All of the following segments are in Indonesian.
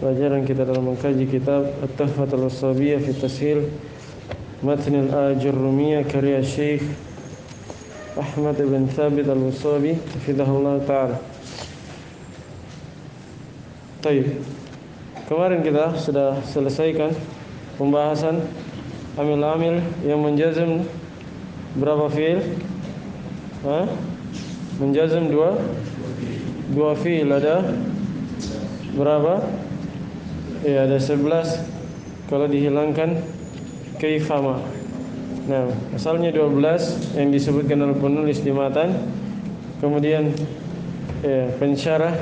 pelajaran kita dalam mengkaji kitab At-Tuhfatul Wassabiyyah fi Tashil Matn al-Ajurrumiyah karya Syekh Ahmad ibn Thabit al-Wassabi hafizahullah ta'ala. Baik. Kemarin kita sudah selesaikan pembahasan amil-amil yang menjazm berapa fi'il? Menjazm dua fi'il ada berapa? Ya, ada 11 kalau dihilangkan kaifama. Nah, asalnya 12 yang disebutkan oleh penulis di matan. Kemudian pensyarah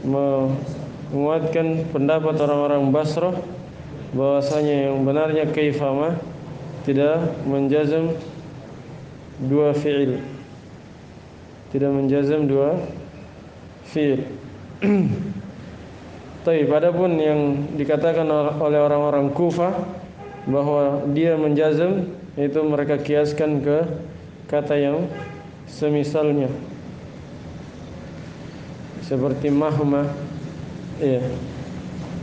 menguatkan pendapat orang-orang Basrah bahwasanya yang benarnya kaifama tidak menjazm dua fi'il. Tidak menjazm dua fi'il. Tapi adapun yang dikatakan oleh orang-orang Kufah bahwa dia menjazm, itu mereka kiaskan ke kata yang semisalnya. Seperti mahma,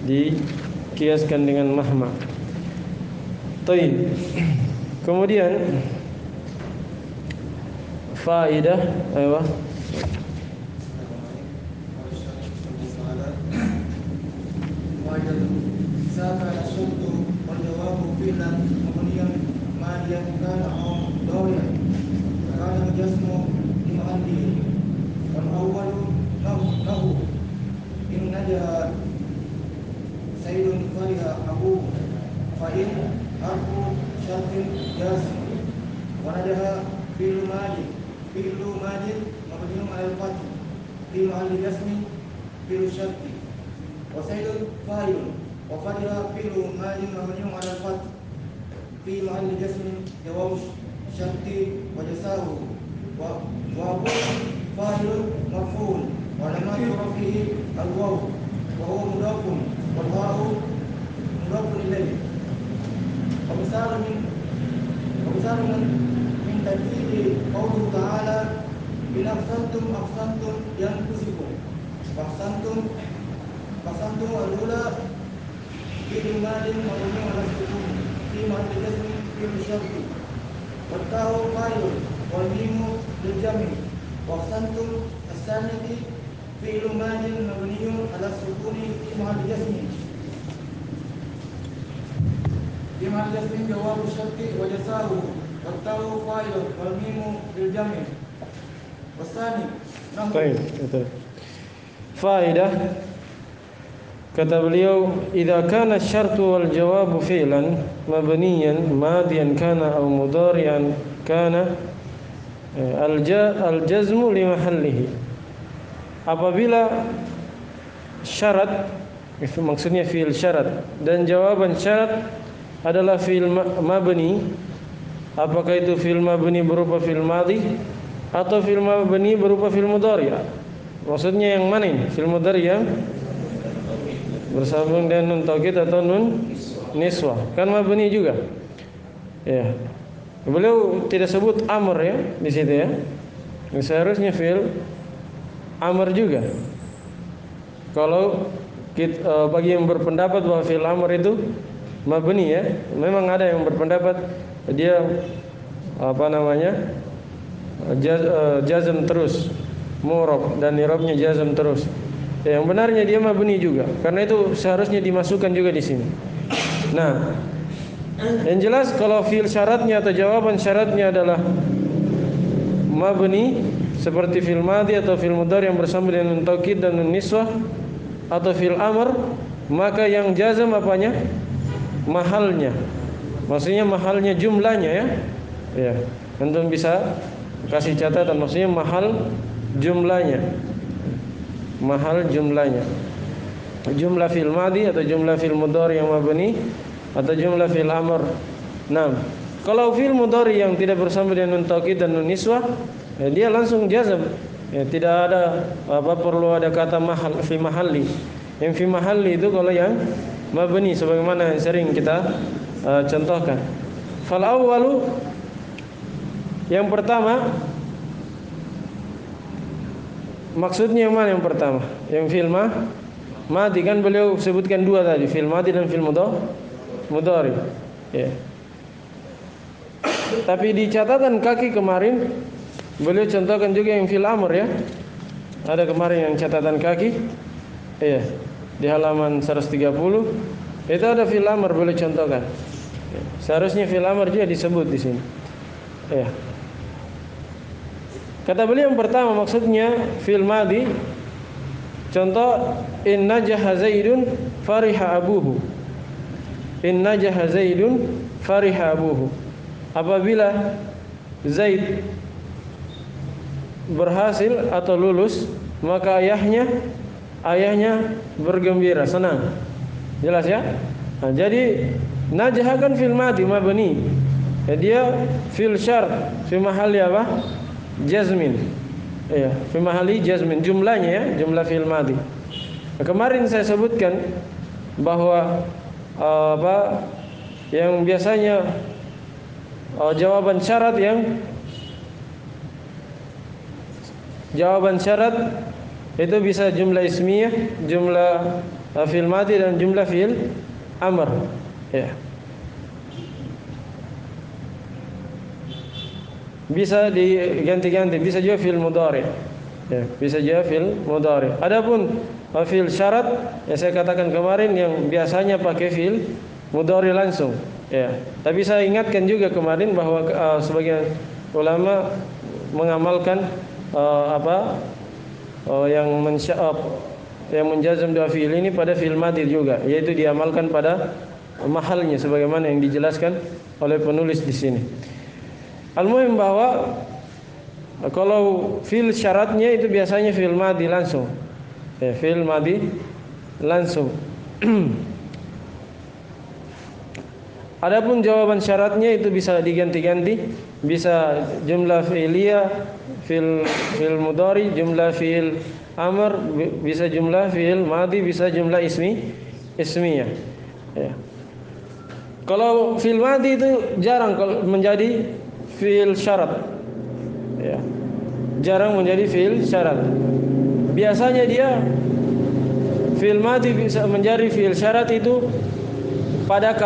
dikiaskan dengan mahma. Baik. Kemudian faidah, Saka asyaddu wal jawabu fi'lan mabniyan madiyan kana aw dawiyan kana jasmu limahalli wal awwalu lahu in naja sayyidun fariha abu fa'in harfu syartin jazm wa najaha fi'lu madin mabniyan ala al-fath fi mahalli jasmi fi'lu syarti wa sayyidun fa'ilun وفرها فعل ماض مبني على الفتح في محل جزم جواب شرط وجزاؤه وأبو فاعل مرفوع وعلامات رفعه الواو وهو مضاف والواو مضاف إليه ومثال من تأكيد قوله تعالى إن أحسنتم لأنفسكم فأحسنتم الأولى فعل ماض مبني على السكون في محل جزم فعل شرط والتاء فاعل والميم للجمع واحسنتم الثانية فعل ماض مبني على السكون في محل جزم جواب الشرط وجزاؤه والتاء فاعل والميم للجمع والثاني طيب. Faedah, kata beliau, idza kana syartu wal jawabu fi'lan mabniyan madiyan kana aw mudhari'an kana al-jazmu li mahallihi. Apabila syarat, itu maksudnya fi'il syarat, dan jawaban syarat adalah fi'il mabni, apakah itu fi'il mabni berupa fi'il madhi atau fi'il mabni berupa fi'il mudhari'? Maksudnya yang mana ini? Fi'il mudhari' yang bersambung dengan nun taukid atau nun niswah, kan mabni juga. Ya. Beliau tidak sebut amr ya di situ ya. Seharusnya fi'il amr juga. Kalau bagi yang berpendapat bahwa fi'il amr itu mabni ya, memang ada yang berpendapat dia jazm terus, mu'rab dan i'rabnya jazm terus. Yang benarnya dia mabni juga, karena itu seharusnya dimasukkan juga di sini. Nah, yang jelas kalau fi'il syaratnya atau jawaban syaratnya adalah mabni seperti fi'il madhi atau fi'il mudhari yang bersambung dengan nun taukid dan nun niswah, atau fi'il amr, maka yang jazm apanya? Mahalnya. Maksudnya mahalnya jumlahnya ya. Ya, antum bisa kasih catatan, maksudnya mahal jumlahnya. Mahal jumlahnya, jumlah fi'il madhi atau jumlah fi'il mudhari yang mabni atau jumlah fi'il amr. Nah, kalau fi'il mudhari yang tidak bersambung dengan nun taukid dan nun niswah, ya dia langsung jazm. Ya, tidak ada perlu ada kata mahal fi mahalli. Yang fi mahalli itu kalau yang mabni sebagaimana yang sering kita contohkan. Fal awwalu, yang pertama, maksudnya yang mana yang pertama? Yang fi'il madi kan beliau sebutkan dua tadi, fil madi dan fil mudhari. Ya. Tapi di catatan kaki kemarin beliau contohkan juga yang fil amr ya. Ada kemarin yang catatan kaki. Iya. Di halaman 130 itu ada fil amr beliau contohkan. Ya. Seharusnya fil amr juga disebut di sini. Iya. Kata beliau yang pertama maksudnya fil madi. Contoh inna jaha Zaidun fariha abuhu. Inna jaha Zaidun fariha abuhu. Apabila Zaid berhasil atau lulus, maka ayahnya bergembira, senang. Jelas ya? Nah, jadi najah kan fil madi mabni. Ya, dia fil syart fi mahalli apa? Jazmin. Ya, fi mahalli jazmin jumlahnya ya, jumlah fil madi. Nah, kemarin saya sebutkan bahwa yang biasanya jawaban syarat itu bisa jumlah ismiyah, jumlah fil madi dan jumlah fil amr. Ya. Bisa diganti-ganti, bisa juga fil mudhari. Ya, bisa juga fil mudhari. Adapun fil syarat yang saya katakan kemarin yang biasanya pakai fil mudhari langsung. Ya. Tapi saya ingatkan juga kemarin bahwa sebagian ulama mengamalkan yang menjazam dua fiil ini pada fiil madi juga, yaitu diamalkan pada mahalnya sebagaimana yang dijelaskan oleh penulis di sini. Al-muhim bahwa kalau fiil syaratnya itu biasanya fiil madi langsung. Ya, fiil madi langsung. Adapun jawaban syaratnya itu bisa diganti-ganti, bisa jumlah fi'liyah, fi'il mudhari, jumlah fi'il amr, bisa jumlah fi'il madi, bisa jumlah ismiyah. Ya. Kalau fi'il madi itu jarang kalau menjadi fi'il syarat. Ya. Jarang menjadi fi'il syarat. Biasanya dia fi'il madi bisa menjadi fi'il syarat itu pada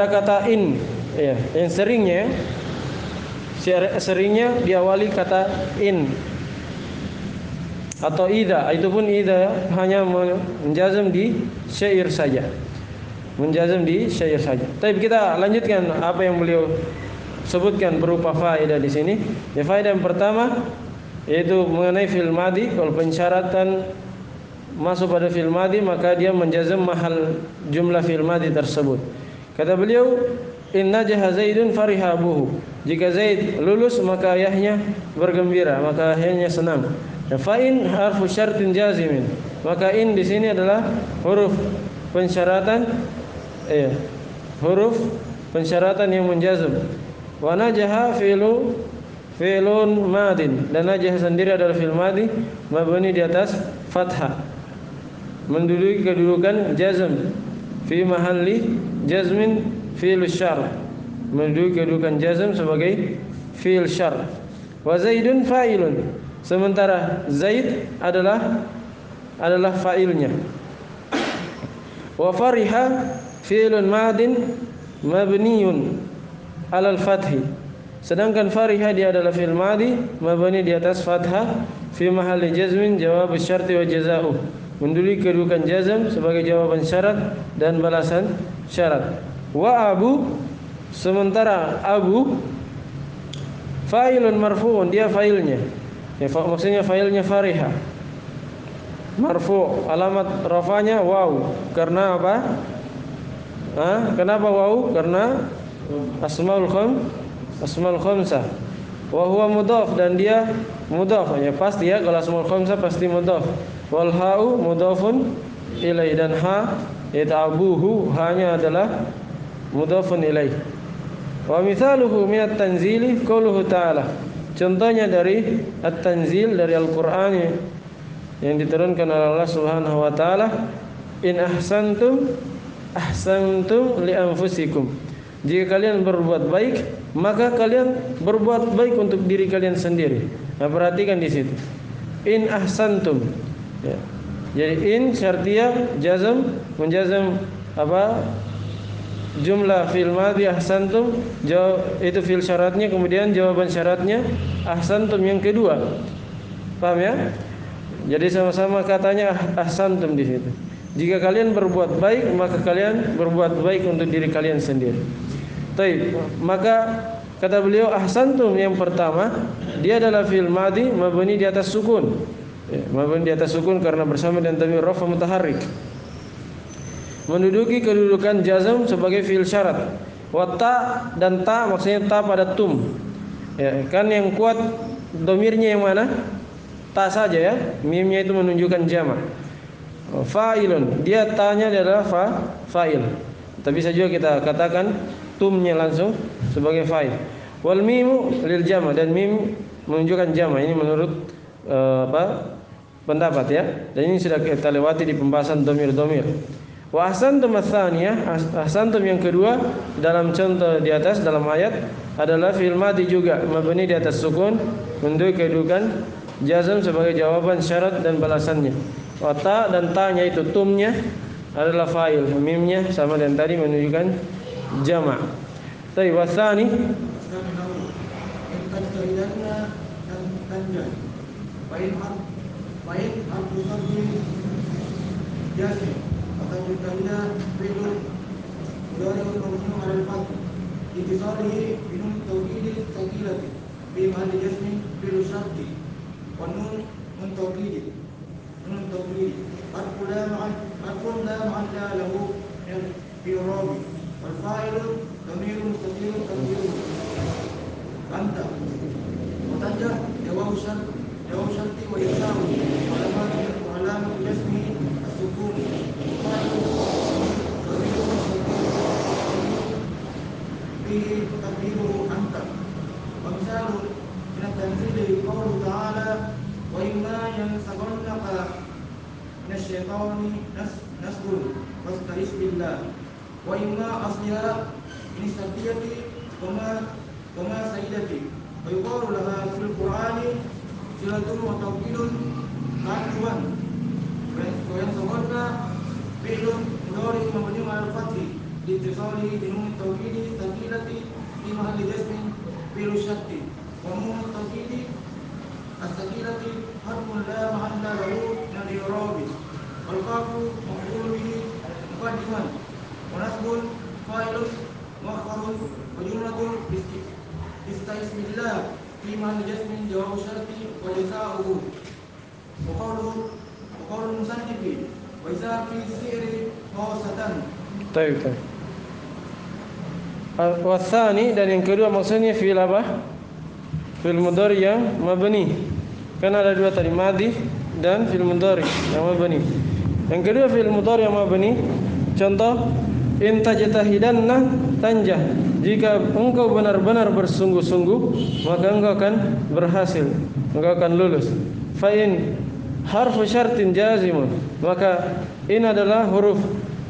kata in, ya, yang seringnya diawali kata in atau ida. Itu pun ida hanya menjazam di syair saja, Tapi kita lanjutkan apa yang beliau sebutkan berupa faedah di sini. Ya, faedah yang pertama yaitu mengenai fi'il madi. Kalau pensyaratan masuk pada fi'il madi, maka dia menjazam mahal jumlah fi'il madi tersebut. Kata beliau, inna jaha Zaidun fariha abuhu. Jika Zaid lulus, maka ayahnya bergembira, maka ayahnya senang. Fa in harfu syartin jazimin. Maka in di sini adalah huruf pensyaratan, huruf pensyaratan yang menjazam. Wa najaha fi'lun madin. Dan najah sendiri adalah fi'il madi mabni di atas fathah, menduduki kedudukan jazm fi mahalli jazmin fi'il syar, menduduki kedudukan jazm sebagai fi'il syar. Wa Zaidun fa'ilun. Sementara Zaid adalah fa'ilnya. Wa fariha fi'ilun madin mabniyun alal fathi. Sedangkan fariha dia adalah fi'il madi mabni di atas fathah fi mahalli jazmin jawab syarti wa jazaa'u, menduduki kedudukan jazam sebagai jawaban syarat dan balasan syarat. Wa abu, sementara abu fa'ilun marfu'un, dia fa'ilnya. Ya, maksudnya fa'ilnya fariha. Marfu', alamat rafanya waw. Karena apa? Kenapa waw? Karena asmaul khamsah. Wa huwa mudhaf, dan dia mudhaf. Ya pasti ya, kalau asmaul khamsah pasti mudhaf. Wal ha'u mudhafun ilaih, dan ha yaitu abuhu, hanya adalah mudhafun ilaih. Wa mithaluhu minat tanzili qauluhu ta'ala. Contohnya dari at-tanzil, dari Al-Qur'an yang diturunkan oleh Allah Subhanahu wa taala, in ahsantum li anfusikum. Jika kalian berbuat baik, maka kalian berbuat baik untuk diri kalian sendiri. Nah, perhatikan di situ. In ahsantum. Ya. Jadi in syartiyah jazm menjazm apa? Jumlah fi'il madhi ahsantum, itu fi'il syaratnya, kemudian jawaban syaratnya ahsantum yang kedua. Paham ya? Jadi sama-sama katanya ahsantum di situ. Jika kalian berbuat baik, maka kalian berbuat baik untuk diri kalian sendiri. Baik, maka kata beliau ahsantum yang pertama, dia adalah fi'il madhi mabni di atas sukun. Ya, mabni di atas sukun karena bersama dengan dhamir rafa mutaharrik. Menduduki kedudukan jazm sebagai fi'il syarat. Wa ta dan ta maksudnya ta pada tum. Ya, kan yang kuat domirnya yang mana? Ta saja ya. Mimnya itu menunjukkan jamak. Fa'ilun, dia ta-nya adalah fa'il. Tapi bisa juga kita katakan tumnya langsung sebagai fa'il. Wal mimu lil jama, dan mim menunjukkan jama. Ini menurut pendapat ya. Dan ini sudah kita lewati di pembahasan domir-domir. Wa ahsantum ats-tsaniyah, ahsantum yang kedua dalam contoh di atas dalam ayat adalah fi'il madhi juga mabni di atas sukun menduduki kedudukan jazm sebagai jawaban syarat dan balasannya. Wa ta dan ta-nya itu tumnya adalah fa'il, mimnya sama dengan tadi menunjukkan jama'. Tapi wasani Tanda fi'il mudhari mabni 'ala al-fath ittisalihi bi nun tawkid thaqilati bi mahalli jazmin fi'il syarti wa nun tawkid harfun la ma'alla lahu fi rabi wal fa'ilu dhamirun mustatirun taqdiruhu anta wa tajah jawab syarti wa yasawu alamat jazmihi as-sukun فيه تقديره أنت ومثال من التنزيل قوله تعالى وإما ينزغنك من الشيطان نزغ فاستعذ بالله وإما أصلها من السبية وما سيدتي ويقال لها في القرآن صلة وتوكيد عاقبا وينزغنك فعل مضارع مبني على الفتح لاتصاله بنون التوكيد الثقيلة في محل جزم فعل الشرط ونون التوكيد الثقيلة حرف لا محل له من الإعراب والقاف مفعول به مقدما ونصب فاعل مؤخر وجملة استعذ بالله في محل جزم جواب الشرط وجزاؤه وقول المصنف وإذا في السئر خاصة. Baik. Wasani, dan yang kedua maksudnya fi'il apa? Fi'il mudhari yang mabni. Kan ada dua tadi, madhi dan fi'il mudhari yang mabni. Yang kedua fi'il mudhari yang mabni, contoh in tajtahidanna tanjah. Jika engkau benar-benar bersungguh-sungguh, maka engkau akan berhasil, engkau akan lulus. Fa in harfu syartin jazimun, maka in adalah huruf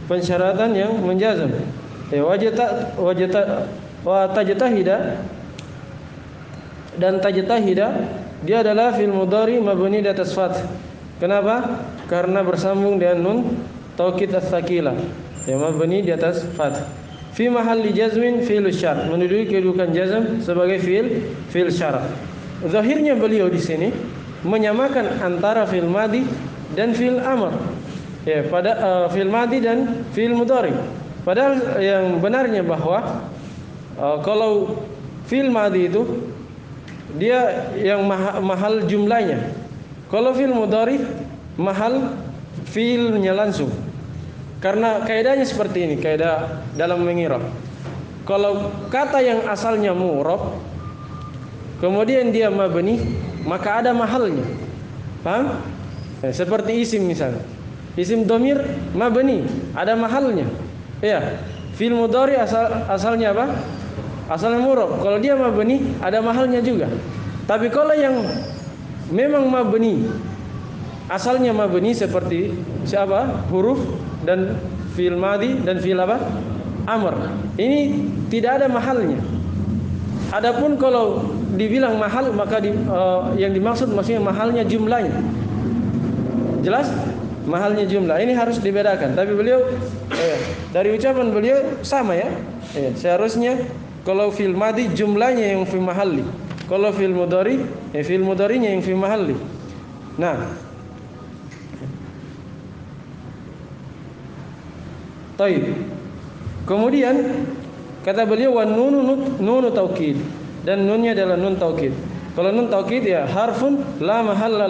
pensyaratan yang menjazam. Ya, wa tajtahida dan tajtahida dia adalah fi'il mudhari mabni di atas fath. Kenapa? Karena bersambung dengan nun taukid ats-tsaqila. Ya, mabni di atas fath. Fi mahalli jazmin fi'il syart, menduduki kedudukan jazm sebagai fi'il syarat. Zahirnya beliau di sini menyamakan antara fi'il madhi dan fi'il amr. Ya, pada fi'il madhi dan fi'il mudhari. Padahal yang benarnya bahwa kalau fi'il madhi itu dia yang mahal jumlahnya. Kalau fi'il mudhari mahal fi'ilnya langsung. Karena kaidahnya seperti ini, kaidah dalam mengirab. Kalau kata yang asalnya mu'rab kemudian dia mabni, maka ada mahalnya. Paham? Seperti isim misalnya. Isim domir mabni, ada mahalnya. Ya, fi'il mudhari asalnya apa? Asalnya mu'rab. Kalau dia mabni, ada mahalnya juga. Tapi kalau yang memang mabni, asalnya mabni seperti siapa? Huruf dan fi'il madhi dan fi'il apa? Amr. Ini tidak ada mahalnya. Adapun kalau dibilang mahal, maka yang dimaksud maksudnya mahalnya jumlahnya. Jelas? mahalnya jumlah. Ini harus dibedakan. Tapi beliau dari ucapan beliau sama ya. Seharusnya kalau fil madi jumlahnya yang fi mahalli. Kalau fil mudhari, fil mudharinya yang fi mahalli. Nah, taib. Kemudian kata beliau wan nunu taukid, dan nunnya adalah nun taukid. Kalau nun taukid ya harfun la mahalla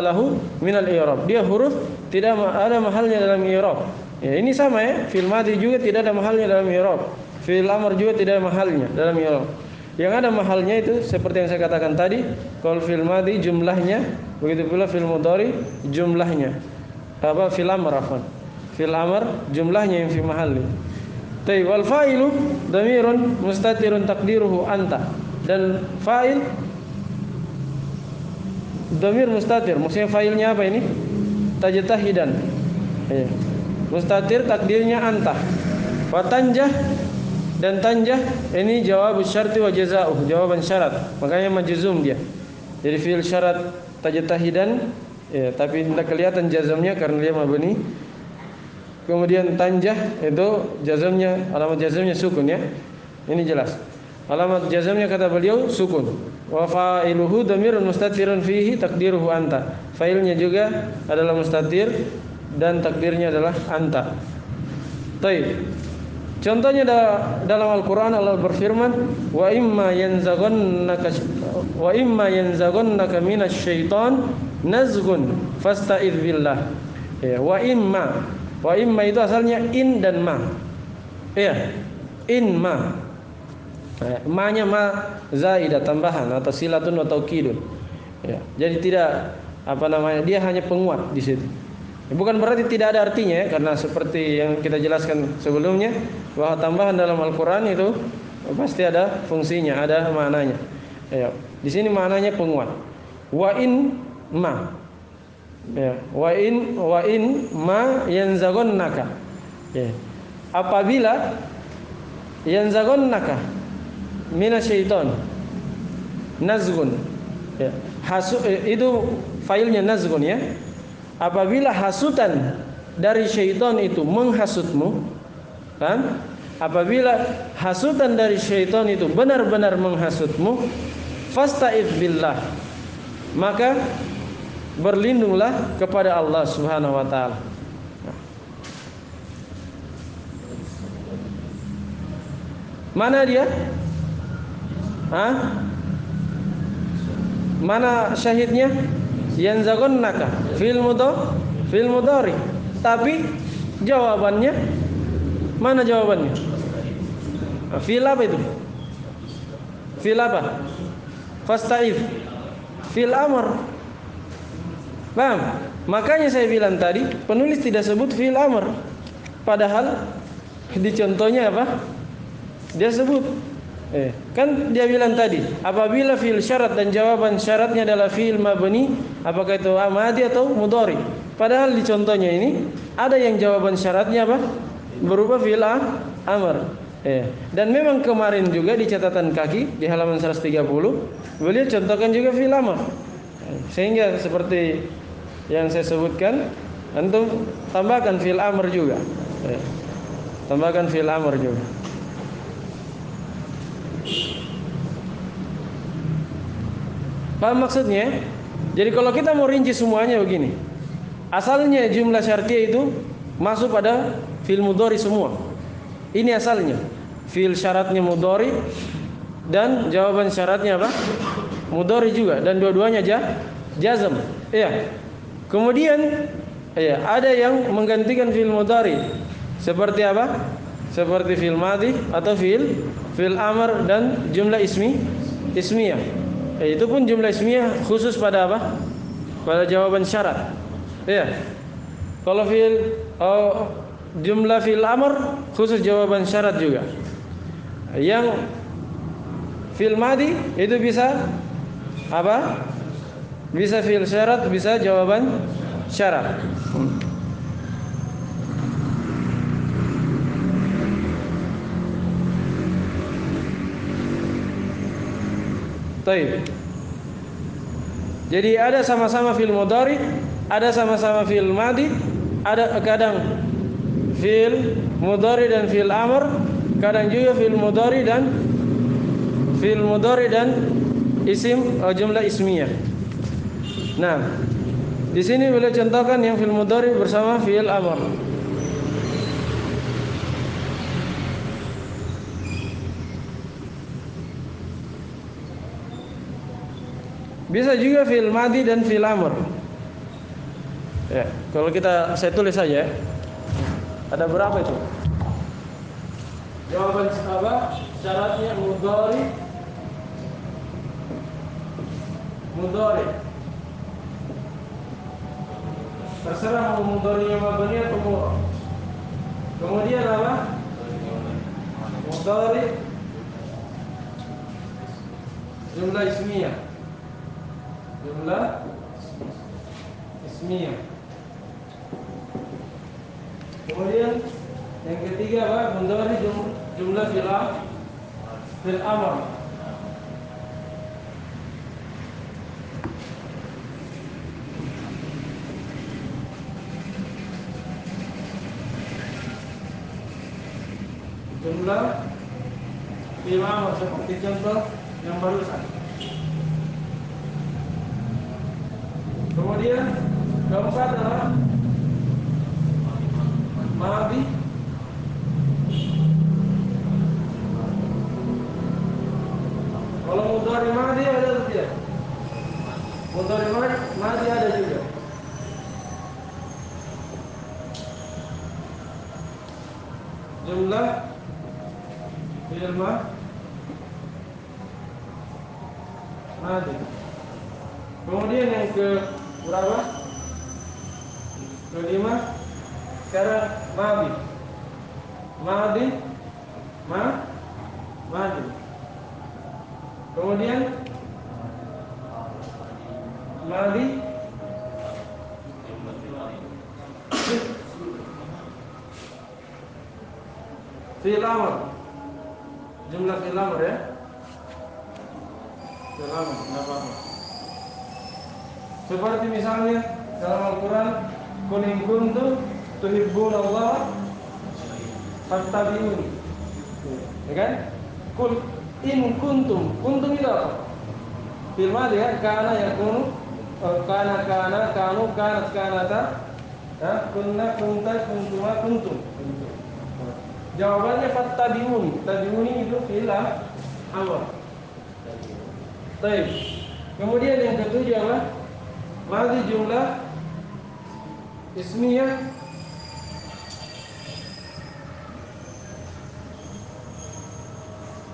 lahu minal i'rab. Dia huruf tidak ada mahalnya dalam i'rab. Ya, ini sama ya. Fil madi juga tidak ada mahalnya dalam i'rab. Fil amr juga tidak ada mahalnya dalam i'rab. Yang ada mahalnya itu seperti yang saya katakan tadi, kalau fil madi jumlahnya, begitu pula fil mudhari jumlahnya. Apa fil amr afwan. Fil amr jumlahnya yang fi mahalli. Tayyib wal fa'ilu dhamirun mustatirun taqdiruhu anta. Dan fa'il dhamir mustatir, maksudnya fa'ilnya apa ini? Tajtahidan. Ya. Mustatir takdirnya anta. Wa tanjah, dan tanjah ini jawab syarti wa jazaa'uh, jawaban syarat. Makanya majzum dia. Jadi fi'il syarat tajtahidan ya, tapi tidak kelihatan jazamnya karena dia mabni. Kemudian tanjah itu jazamnya, alamat jazamnya sukun ya. Ini jelas. Alamat jazamnya kata beliau sukun. Wa fa'iluhu dhamirun mustatirun fihi takdiruhu anta. Fa'ilnya juga adalah mustatir dan takdirnya adalah anta. Baik. Contohnya dalam Al-Qur'an Allah berfirman, wa imma yanzaghannaka minasyaiton nazghun fasta'idz billah. Ya, wa imma itu asalnya in dan ma. Iya. In ma. Ma-nya ma zaidah tambahan atau silatun atau taukidun. Ya, jadi tidak dia hanya penguat di situ. Bukan berarti tidak ada artinya ya, karena seperti yang kita jelaskan sebelumnya bahwa tambahan dalam Al-Qur'an itu pasti ada fungsinya, ada maknanya. Ya, di sini maknanya penguat. Wa in ma. Ya, wa in ma yanzaghannaka. Ya. Apabila yanzaghannaka minasyaiton nazgun ya, itu failnya nazgun ya. Apabila hasutan dari syaitan itu menghasutmu kan, apabila hasutan dari syaitan itu benar-benar menghasutmu, fasta'idz billah, maka berlindunglah kepada Allah Subhanahu wa taala. Mana dia? Mana syahidnya? Yanzaghannaka fil mudhari. Tapi jawabannya mana jawabannya? Fil apa itu? Fil apa? Fasta'idz. Fil amr. Paham? Makanya saya bilang tadi penulis tidak sebut fil amr. Padahal di contohnya apa? Dia sebut kan dia bilang tadi apabila fi'il syarat dan jawaban syaratnya adalah fi'il mabni, apakah itu amadi atau mudhari. Padahal di contohnya ini ada yang jawaban syaratnya apa? Berupa fi'il amr. Dan memang kemarin juga di catatan kaki di halaman 130 beliau contohkan juga fi'il amr. Sehingga seperti yang saya sebutkan, antum tambahkan fi'il amr juga. Tambahkan fi'il amr juga. Paham maksudnya? Jadi kalau kita mau rinci semuanya begini. Asalnya jumlah syartiyah itu masuk pada fi'il mudhari semua. Ini asalnya. Fi'il syaratnya mudhari dan jawaban syaratnya apa? Mudhari juga, dan dua-duanya jazm. Iya. Kemudian ada yang menggantikan fi'il mudhari. Seperti apa? Seperti fi'il madhi atau fi'il amr dan jumlah ismiyah. Itu pun jumlah ismiyah khusus pada apa? Pada jawaban syarat. Iya. Kalau jumlah fi'il amr khusus jawaban syarat juga. Yang fi'il madhi itu bisa apa? Bisa fi'il syarat, bisa jawaban syarat. Taib. Jadi ada sama-sama fi'il mudhari ada sama-sama fi'il madhi, ada kadang fi'il mudhari dan fi'il amr, kadang juga fi'il mudhari dan isim jumlah ismiyah. Nah, di sini beliau contohkan yang fi'il mudhari bersama fi'il amr. Bisa juga fi'il madhi dan fi'il amr. Ya, kalau saya tulis saja. Ada berapa itu? Jawaban apa? Syaratnya mudhari. Terserah mau mudharinya mabni atau murah. Kemudian apa? Mudhari jumlah ismiyah. Kemudian yang ketiga apa? Mudhari jumlah fi'il amr. Jumlah fi'il amr seperti contoh yang barusan. Kemudian keempat adalah madhi Kalau mudhari madhi ada atau tidak? Mudhari madhi ada juga. Jumlah fi'il madhi. Kemudian yang ke berapa? Kelima. Sekarang madhi. Kemudian madhi fi'il amr. Jumlah fi'il amr ya. Fi'il amr, enggak apa-apa. Seperti misalnya dalam Al-Quran, qul in kuntum tuhibbunallaha fattabi'uni. Ya kan? Qul in kuntum itu apa? Fi'il madhi ya, kana yakunu, kanu, kanata, kunna, kunta, kuntuma, kuntum. Jawabannya fattabi'uni. Tabi'uni itu fi'il amr. Baik. Kemudian yang ketujuh apa? Madhi jumlah ismiyah.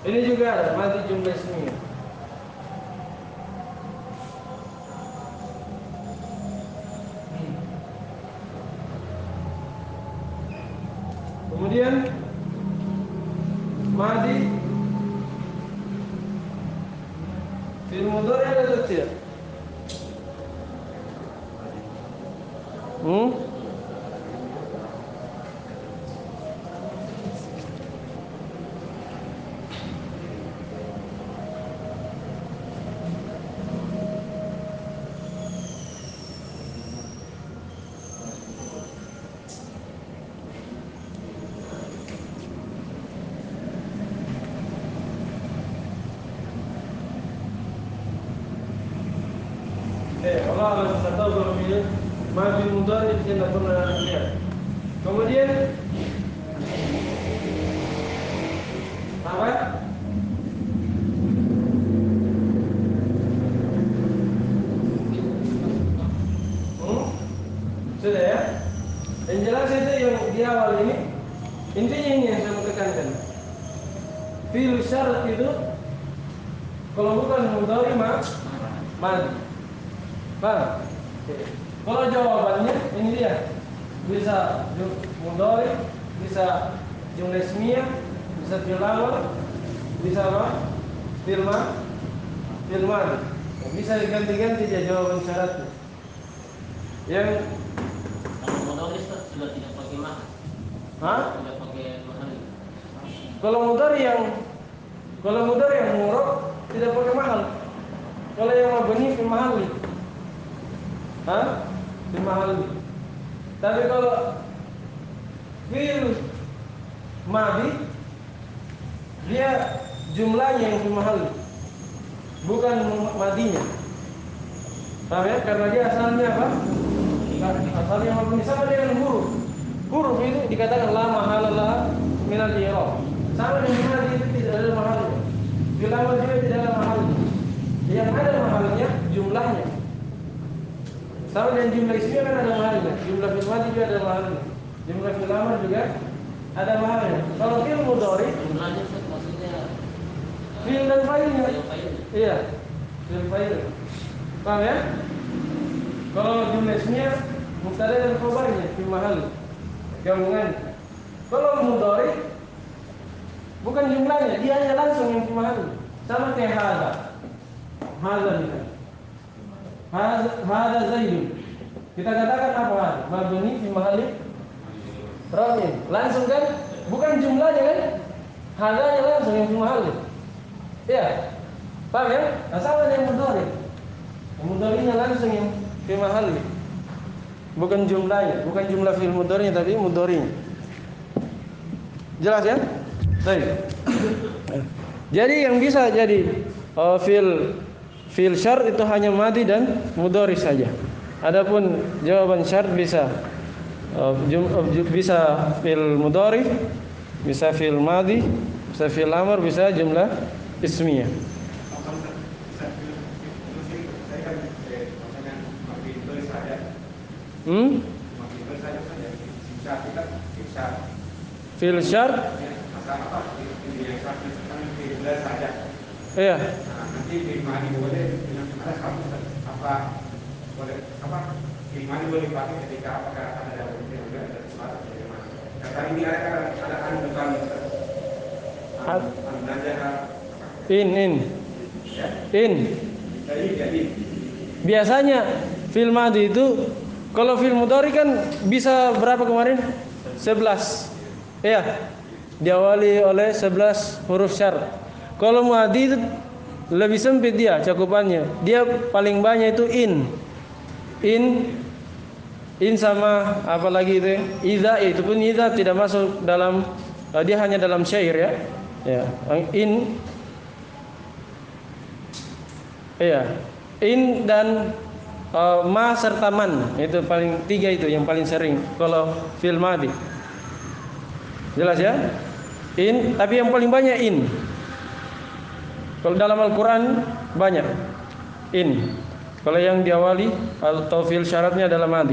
Ini juga ada madhi jumlah ismiyah. Kemudian madhi fi'il mudhari ada atau tidak? Allah tidak tahu kalau pilih madhi mudhari tidak pernah lihat. Kemudian apa? Sudah ya? Yang jelas itu yang di awal ini, intinya ini yang saya mau tekankan. Fi'il syarat itu kalau bukan mudhari madhi. Paham? Kalau jawabannya ini dia, bisa mudhari, bisa jumlah ismiyah, bisa fi'il amr, bisa apa? Fi'il madhi. Bisa diganti-ganti dia jawaban syaratnya. Yang mudhari sudah tidak pakai mahal. Tidak pakai mahal. Kalau mudhari yang murad tidak pakai mahal. Kalau yang mabni fi mahali. fil mahal. Tapi kalau fil madi dia jumlahnya yang fil mahal, bukan madinya. Paham ya? Karena dia asalnya apa? Asalnya mabni, sama dengan huruf. Huruf itu dikatakan la mahala la minal i'rab. Sama dengan madi itu tidak ada mahalnya. Fil amr juga tidak ada mahalnya. Yang ada mahalnya jumlahnya. Sama dengan jumlah ismi kan ada mahalnya. Jumlah fil madi juga ada mahalnya. Jumlah fil amr juga ada mahalnya. Kalau fil mudhari Jumlahnya maksudnya fil dan fa'ilnya. fa'il. Iya, fil fa'il. Paham ya? Kalau jumlah isminya mubtada dan khabarnya fil mahal. Gabungan. Kalau mudhari bukan jumlahnya, dia hanya langsung yang fil mahal. Sama kayak hadza. Hadza kita. Hadza Zaidun. Kita katakan apa? Mabni fi mahalli raf'in. Langsung kan? Bukan jumlahnya kan? Hadzanya langsung yang fi mahalli. Iya. Paham ya? Nah, sama dengan mudhari. Mudharinya langsung yang fi mahalli. Bukan jumlahnya, bukan jumlah fil mudharinya tapi mudharinya. Jelas ya? Baik. Jadi yang bisa jadi fil syart itu hanya madi dan mudhari saja. Adapun jawaban syart bisa bisa fil mudhari, bisa fil madi, bisa fil amr, bisa jumlah ismiyah. Fil syart. Iya. Nanti dimani boleh dengan apa boleh apa dimani boleh dipakai ketika apakah ada sesuatu bagaimana? Kata ini ada depan In. Jadi Biasanya fil madi itu kalau fil mudhari kan bisa berapa kemarin? 11. Iya. Diawali oleh 11 huruf syarat. Kalau madi itu lebih sempit dia cakupannya. Dia paling banyak itu in sama apa lagi itu? Idza, itu pun idza tidak masuk dalam dia hanya dalam syair ya. Ya, in. Iya. In dan ma serta man itu paling tiga itu yang paling sering kalau fil madi. Jelas ya? In, tapi yang paling banyak in. Kalau dalam Al-Quran banyak in. Kalau yang diawali atau fil syaratnya adalah madi.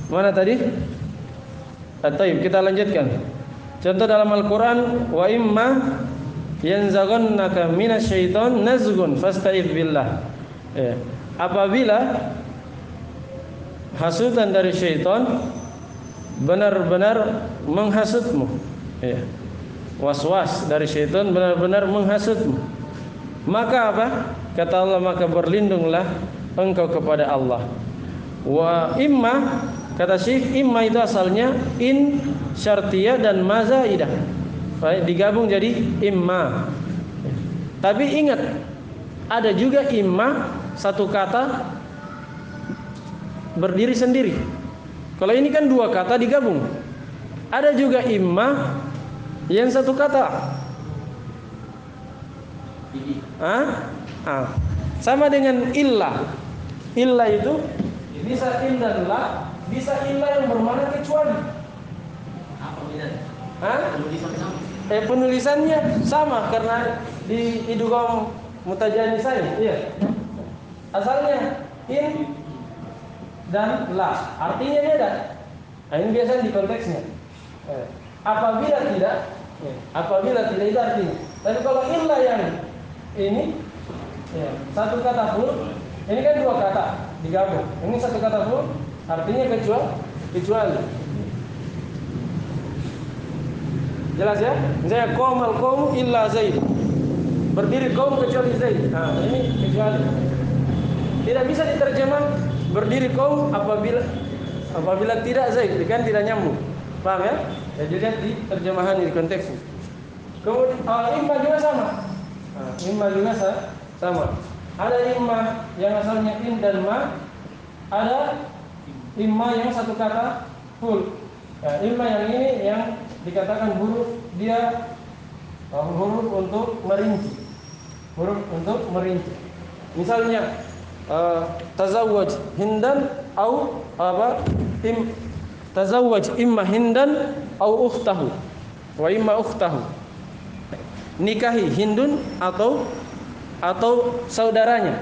Mana tadi? At-tayyib, kita lanjutkan. Contoh dalam Al-Quran, wa imma yanzaghannaka minasyaiton nazghun fasta'idz billah. Ya. Apabila hasutan dari syaitan benar-benar menghasutmu, ya. Was-was dari syaitan benar-benar menghasutmu, maka apa? Kata Allah, maka berlindunglah engkau kepada Allah. Wa imma, kata Syekh, imma itu asalnya in syartiyah dan mazaidah, digabung jadi imma. Tapi ingat, ada juga imma satu kata berdiri sendiri. Kalau ini kan dua kata digabung. Ada juga imma yang satu kata. Sama dengan illah. Illah itu bisa in dan la, bisa illah yang bermakna kecuali. Apa bedanya? Penulisan sama. Penulisannya sama karena di idgham mutajanisain. Iya. Asalnya in dan la, artinya beda. Nah, ini biasanya di konteksnya. Apabila tidak itu artinya. Tapi kalau illa yang ini ya, satu kata full, ini kan dua kata digabung. Ini satu kata full, artinya kecuali. Jelas ya? Misalnya qomal qaum illa Zaid. Berdiri kaum kecuali Zaid. Nah, ini kecuali. Tidak bisa diterjemah berdiri kaum apabila tidak Zaid, kan tidak nyambung. Paham ya? Jadi lihat di terjemahan di konteksnya. Kemudian imma juga sama. Imma juga sama. Ada imma yang asalnya in dan ma, ada imma yang satu kata full. Ya, imma yang ini yang dikatakan huruf dia huruf untuk merinci. Huruf untuk merinci. Misalnya tazawwaj hindan au apa? Tazawwaj imma hindan au ukhtahu wa imma ukhtahu. Nikahi Hindun atau saudarinya.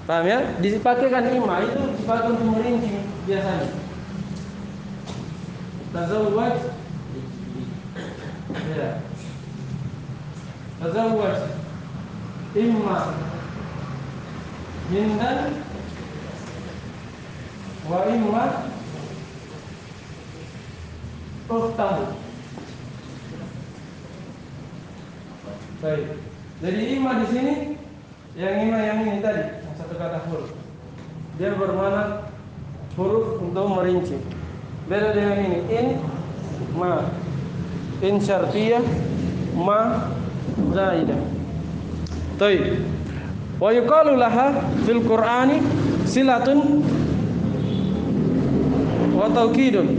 Paham ya? Dipakaikan imma itu dipakai untuk merinci biasanya. Tazawwaj ya. Tazawwaj imma hindan wa imma ukhtahu. Baik. Jadi imma di sini yang ini tadi, yang satu kata huruf. Dia bermakna huruf untuk merinci. Beda dengan ini in syartiyah ma zaidah. Baik. Wa yuqalu laha fil Qur'ani silatun wa taukidun.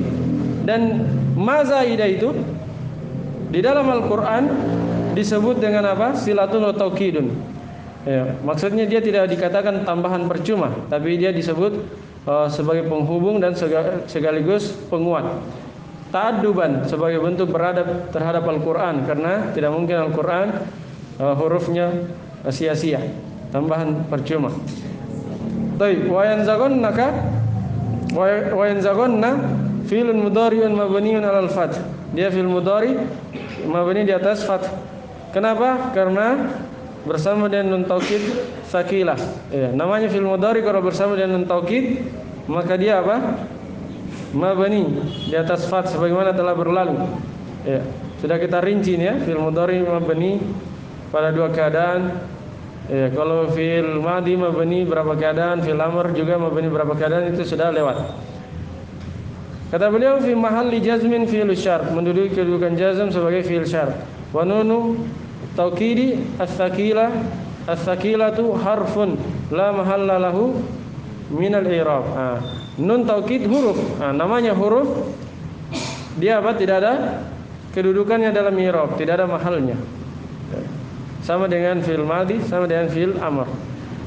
Dan ma zaidah itu di dalam Al-Qur'an disebut dengan apa? Silatun wa taukidun. Ya, maksudnya dia tidak dikatakan tambahan percuma, tapi dia disebut sebagai penghubung dan sekaligus penguat. Ta'adduban sebagai bentuk beradab terhadap Al-Qur'an, karena tidak mungkin Al-Qur'an hurufnya sia-sia, tambahan percuma. Baik, wa yanzaghunna fi'lun mudhari'un mabniun 'alal fath. Dia fi'il mudhari mabni di atas fath. Kenapa? Karena bersama dengan nun taukid sakilah. Ya, namanya fi'il mudhari kalau bersama dengan nun taukid, maka dia apa? Mabni di atas fath sebagaimana telah berlalu. Ya, sudah kita rinci ya, fi'il mudhari mabni pada dua keadaan. Ya, kalau fi'il madhi mabni berapa keadaan, fi'il amr juga mabni berapa keadaan, itu sudah lewat. Kata beliau fi mahalli jazmin fi'il syart, menduduki kedudukan jazm sebagai fi'il syart. Wa nunu taukidi as-sakilatu harfun la mahalla lahu min al-i'rab. Nun taukid huruf. Namanya huruf, dia apa? Tidak ada kedudukannya dalam i'rab, tidak ada mahalnya. Sama dengan fi'il madhi, sama dengan fi'il amr.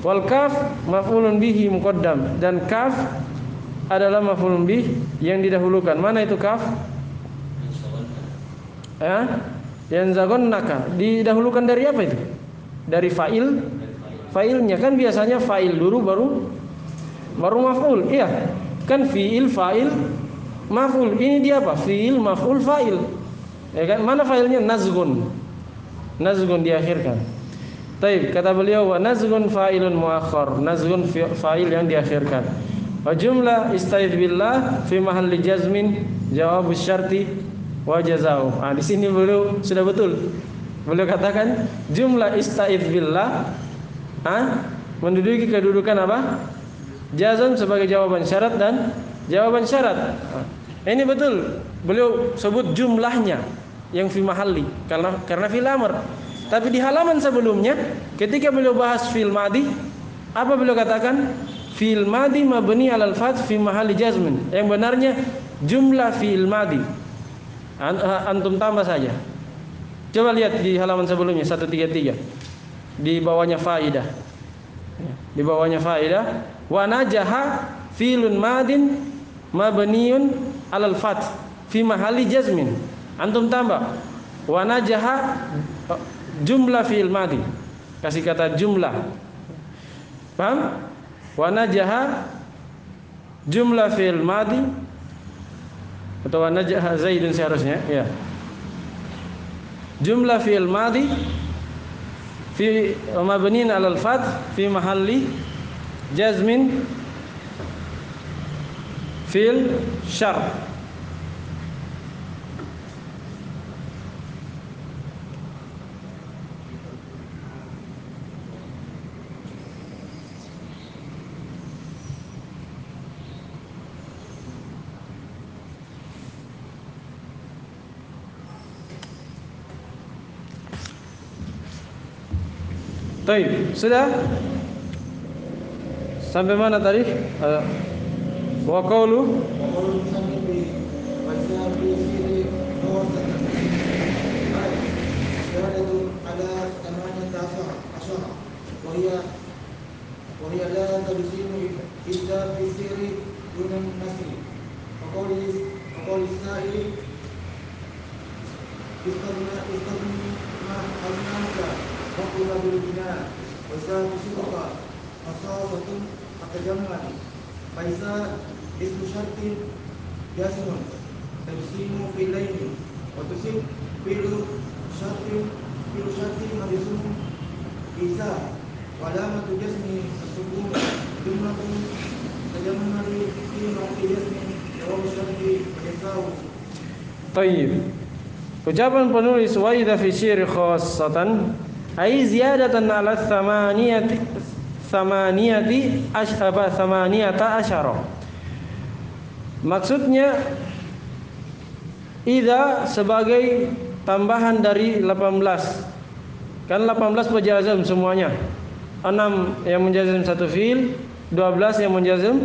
Wal kaf maf'ulun bihi muqaddam, dan kaf adalah maf'ulun bih yang didahulukan. Mana itu kaf? Yanzaghunaka didahulukan dari apa itu? Dari fa'il. Fa'ilnya kan biasanya fa'il dulu baru maf'ul. Iya. Kan fi'il, fa'il, maf'ul. Ini dia apa? Fi'il, maf'ul, fa'il. Ya kan? Mana fa'ilnya? Nazghun. Nazghun diakhirkan. Taib, kata beliau wa nazghun fa'ilun muakhkhar. Nazghun fa'il yang diakhirkan. Wa jumlah ista'idz billah fi mahalli jazmin jawabus syarti wa jazaa'u. Di sini beliau sudah betul. Beliau katakan jumlah ista'idz billah menduduki kedudukan apa? Jazm sebagai jawaban syarat dan jawaban syarat. Ini betul. Beliau sebut jumlahnya yang fi mahalli karena fil amr. Tapi di halaman sebelumnya ketika beliau bahas fil madhi, apa beliau katakan? Fil madhi mabni 'alal fath fi mahalli jazmin. Yang benarnya jumlah fil madhi. Antum tambah saja. Coba lihat di halaman sebelumnya 133. Di bawahnya faidah. Di bawahnya faidah, wa najaha fi'lun madin mabniun 'alal fath fi mahalli jazmin. Antum tambah wa najaha jumlah fi'il madhi. Kasih kata jumlah. Paham? Wa najaha jumlah fi'il madhi atau wa najaha Zaidun seharusnya ya. Jumlah fi'il madhi fi mabniin 'alal fath fi mahalli jazmin fi'il syart. Baik, sudah Sampai mana tadi? Wa qawlu وقول المصنف وإذا في سير خاصة شهادة على 18 وهي لا تجزم إلا في سير دون النسل وقول السائل استغنى عنك وقل بالبناء وإذا تشرك خصاصة أتجمل فإذا اسم شرط جزم تجزم في الليل وتسب فعل شرط مجزوم إذا وعلامة جزم السكون جملة تجمل في موضع جزم وهو شرط يساوي. Tayyib. Ucapan penulis wa idza fi syi'ri khassatan ai ziyadatan ala thamaniyata asyara. Maksudnya idza sebagai tambahan dari 18. Kan 18 berjazm semuanya. 6 yang menjazm satu fiil, 12 yang menjazm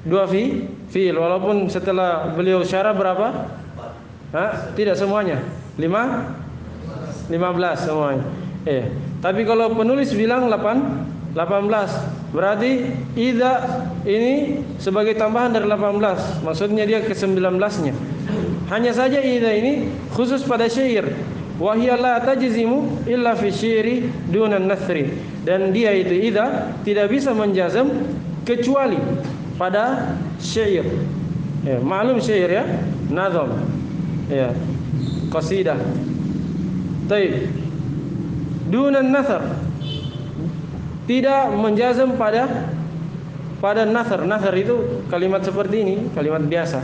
dua fiil. Walaupun setelah beliau syarah berapa? Tidak semuanya. 15 semuanya. Tapi kalau penulis bilang 18, berarti idza ini sebagai tambahan dari 18. Maksudnya dia ke 19-nya. Hanya saja idza ini khusus pada syair. Wa hiya la tajzimu illa fi syairi dunan nasri. Dan dia itu idza tidak bisa menjazm kecuali pada syair. Maklum syair ya, nazam. Qasidah. Baik. Dunan nasr. Tidak menjazm pada nasr. Nasr itu kalimat seperti ini, kalimat biasa.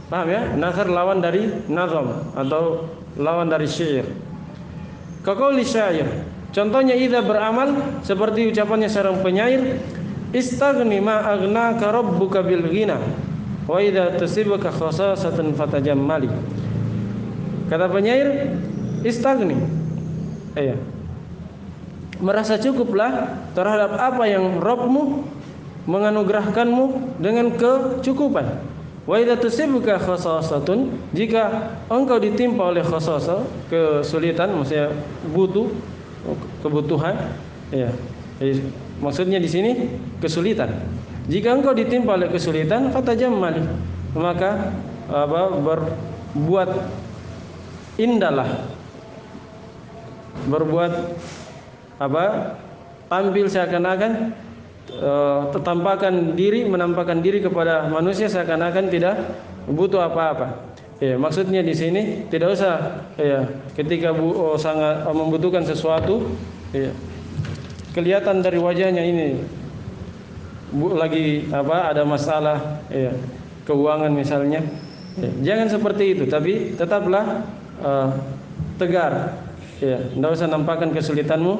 Paham ya? Nasr lawan dari nazam atau lawan dari syair. Kaqauli syair. Contohnya idza beramal seperti ucapannya seorang penyair, istaghni ma aghnaka rabbuka bil ghina. Wa idza tusibaka khasasatan fatajammali. Kata penyair, istaghni. Merasa cukuplah terhadap apa yang Rabbmu menganugerahkanmu dengan kecukupan. Wa idza tusibaka khasasatun, jika engkau ditimpa oleh khasasa, kesulitan, maksudnya kebutuhan, maksudnya di sini kesulitan. Jika engkau ditimpa oleh kesulitan, fatajammali, maka berbuat indahlah, berbuat tampil seakan-akan menampakkan diri kepada manusia seakan-akan tidak butuh apa-apa. Maksudnya di sini tidak usah ketika sangat membutuhkan sesuatu, kelihatan dari wajahnya ini lagi ada masalah keuangan misalnya. Jangan seperti itu, tapi tetaplah tegar. Tidak usah nampakkan kesulitanmu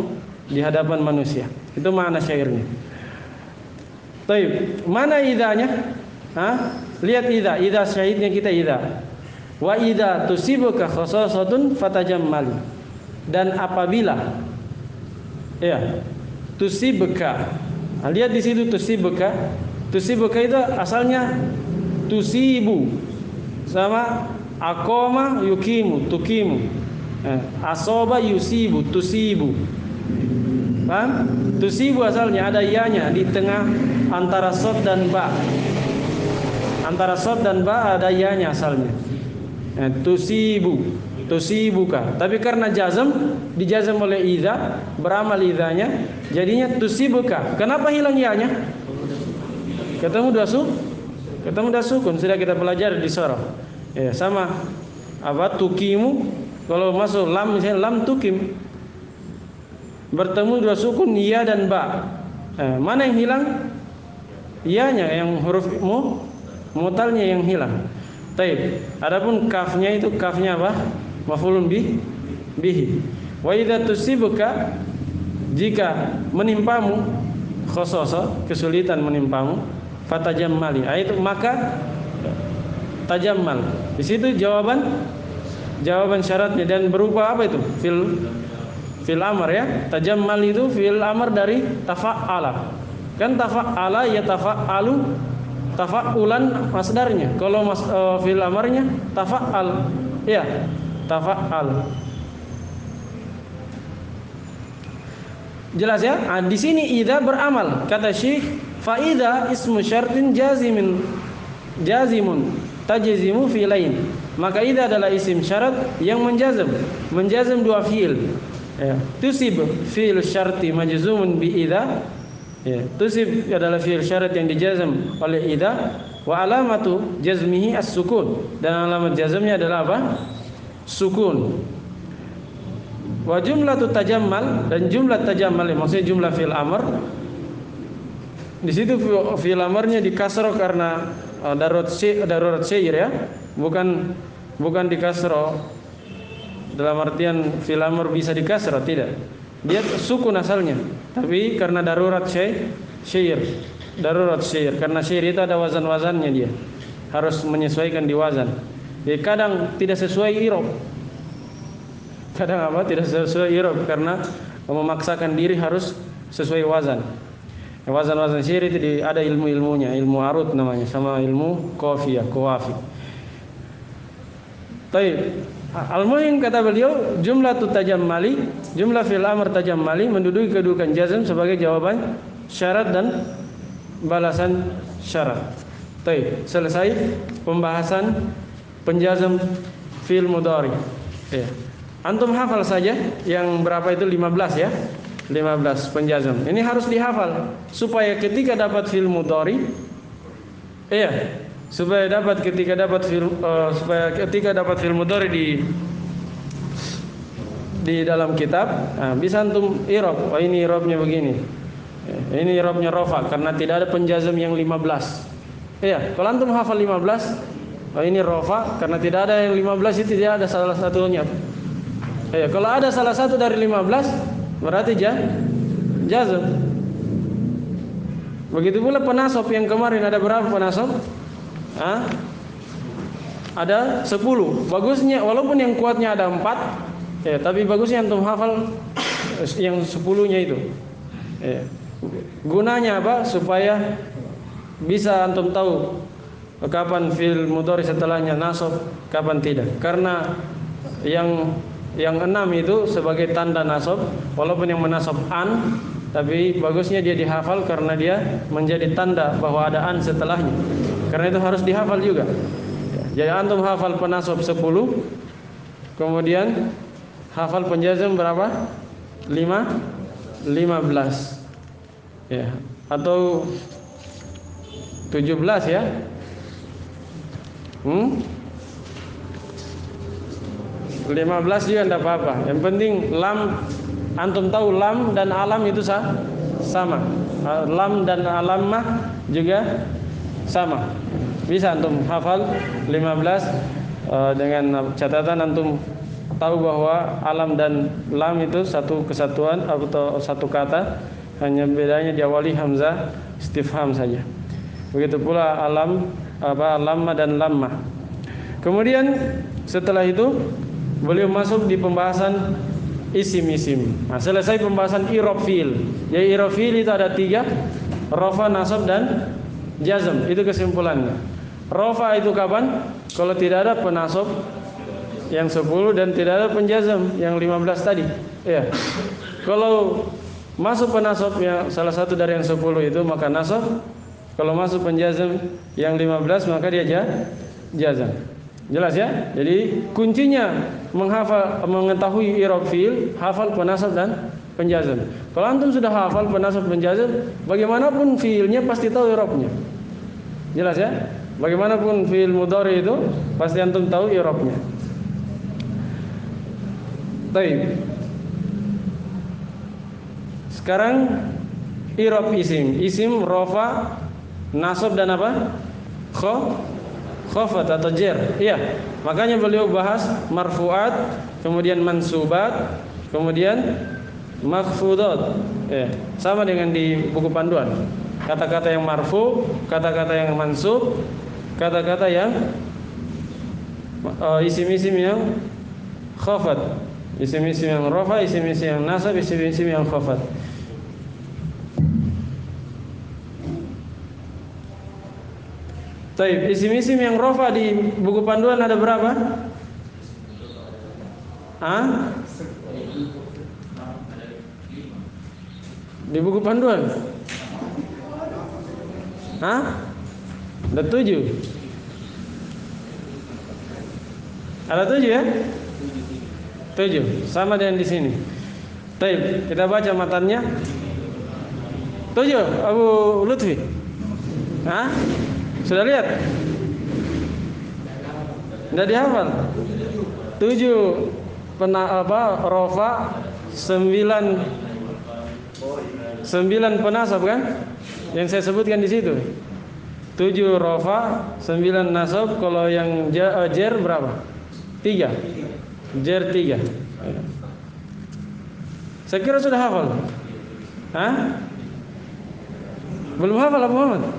di hadapan manusia. Itu makna syairnya. Baik, mana idanya? Lihat idza syahidnya kita idza. Wa idza tusibuka khasasatun fatajammali. Dan apabila tusibuka. Lihat di situ tusibuka. Tusibuka itu asalnya tusibu sama aqama yuqimu, tuqimu. Asoba yusibu, tusibu. Paham? Tusibu asalnya ada ianya di tengah antara shad dan ba. Antara shad dan ba ada ianya asalnya. Tusibu, tusibuka. Tapi karena jazm, dijazm oleh idza, beramal idzanya, jadinya tusibuka. Kenapa hilang ianya? Ketemu dua sukun, sudah kita pelajari di surah. Sama tukimu, kalau masuk lam misalnya lam tukim. Bertemu dua sukun ya dan ba. Mana yang hilang? Ianya, yang huruf mutalnya yang hilang. Taib. Adapun kafnya itu kafnya apa? Maf'ulun bihi. Wa idza tusibuka, jika menimpamu khasasa, kesulitan menimpamu, fatajammali. Itu maka tajammal. Di situ jawaban syaratnya dan berupa apa itu? Fil amr ya. Tajammal itu fil amr dari tafa'ala. Kan tafa'ala yatafa'alu, tafa'ulan masdarnya. Kalau fi'il amarnya tafa'al. Ya, tafa'al. Jelas ya? Nah, di sini idza beramal. Kata Syekh, fa idza ismu syartin jazimun tajzimu fi'lain. Maka idza adalah isim syarat yang menjazam dua fi'il. Ya. Tusib fi'il syarti majzumun bi idza. Ya. Tusib adalah fi'il syarat yang dijazam oleh idza, wa alamatu jazmihi as-sukun. Dan alamat jazamnya adalah apa? Sukun. Wa jumlatu tajammal, dan jumlah tajammal maksudnya jumlah fi'il amr. Di situ fi'il amarnya dikasroh karena darurat syair ya. Bukan dikasroh dalam artian fi'il amr bisa dikasroh, tidak. Dia sukun asalnya, tapi karena darurat syair. Darurat syair, karena syair itu ada wazan-wazannya, dia harus menyesuaikan di wazan. Jadi kadang tidak sesuai i'rab. Kadang tidak sesuai i'rab karena memaksakan diri harus sesuai wazan. Wazan-wazan syair itu ada ilmu-ilmunya, ilmu arud namanya, sama ilmu qafiyah, qawafi. Baik, al-muhim kata beliau, jumlah tajammali, jumlah fi'il amr tajammali menduduki kedudukan jazm sebagai jawaban syarat dan balasan syarat. Baik, selesai pembahasan penjazm fi'il mudhari. Ya. Antum hafal saja yang berapa itu 15 ya. 15 penjazm. Ini harus dihafal supaya ketika dapat fi'il mudhari supaya ketika dapat fi'il mudhari di dalam kitab, bisa antum i'rab. Oh, ini i'rabnya begini. Ini i'rabnya rafa karena tidak ada penjazm yang 15. Iya, kalau antum hafal 15, oh ini rafa karena tidak ada yang 15 itu tidak ada salah satunya. Kalau ada salah satu dari 15 berarti jazm. Begitu pula penasab yang kemarin ada berapa penasab? Ada 10. Bagusnya walaupun yang kuatnya ada 4, tapi bagusnya antum hafal yang 10-nya itu. Gunanya apa? Supaya bisa antum tahu kapan fi'il mudhari setelahnya nasab, kapan tidak. Karena yang 6 itu sebagai tanda nasab, walaupun yang menasab an, tapi bagusnya dia dihafal karena dia menjadi tanda bahwa ada an setelahnya. Karena itu harus dihafal juga. Jadi antum hafal penasab 10, kemudian hafal penjazm berapa? 15. Ya, atau 17 ya. 15 juga tidak apa-apa. Yang penting lam, antum tahu lam dan alam itu sama. Lam dan alam mah juga sama. Bisa antum hafal 15 dengan catatan antum tahu bahwa alam dan lam itu satu kesatuan atau satu kata, hanya bedanya diawali hamzah istifham saja. Begitu pula lamma dan lamma. Kemudian setelah itu beliau masuk di pembahasan isim-isim. Nah, selesai pembahasan i'rab fi'il. Jadi i'rab fi'il itu ada 3, rafa, nasab dan jazm. Itu kesimpulannya. Rafa itu kapan? Kalau tidak ada penasab yang 10 dan tidak ada penjazm yang 15 tadi. Ya. Kalau masuk penasab yang salah satu dari yang 10 itu maka nasab. Kalau masuk penjazm yang 15 maka dia jazm. Jelas ya? Jadi kuncinya mengetahui i'rab fi'il, hafal penasab dan penjazm. Kalau antum sudah hafal penasab penjazm, bagaimanapun fi'ilnya pasti tahu i'rabnya. Jelas ya? Bagaimanapun fi'il mudhari itu pasti antum tahu i'rabnya. Baik. Sekarang i'rab isim. Isim rafa, nasab dan apa? Khafat atau jar. Iya. Makanya beliau bahas marfu'at, kemudian mansubat, kemudian makhfudat. Ya, sama dengan di buku panduan. Kata-kata yang marfu, kata-kata yang mansub, kata-kata yang isim-isim yang khafat, isim-isim yang rafa, isim-isim yang nasab, isim-isim yang khafat. Taib, isim-isim yang rofa di buku panduan ada berapa? Hah? Di buku panduan? Hah? Ada 7. Ada 7 ya? 7, sama dengan di sini. Taib, kita baca matannya. 7, Abu Lutfi. Hah? Sudah lihat? Sudah dihafal? 7 rofa, 9 penasab kan? Yang saya sebutkan di situ. 7 rofa, 9 nasab. Kalau yang jer berapa? 3. Jer 3. Saya kira sudah hafal. Hah? Belum hafal Abu Muhammad?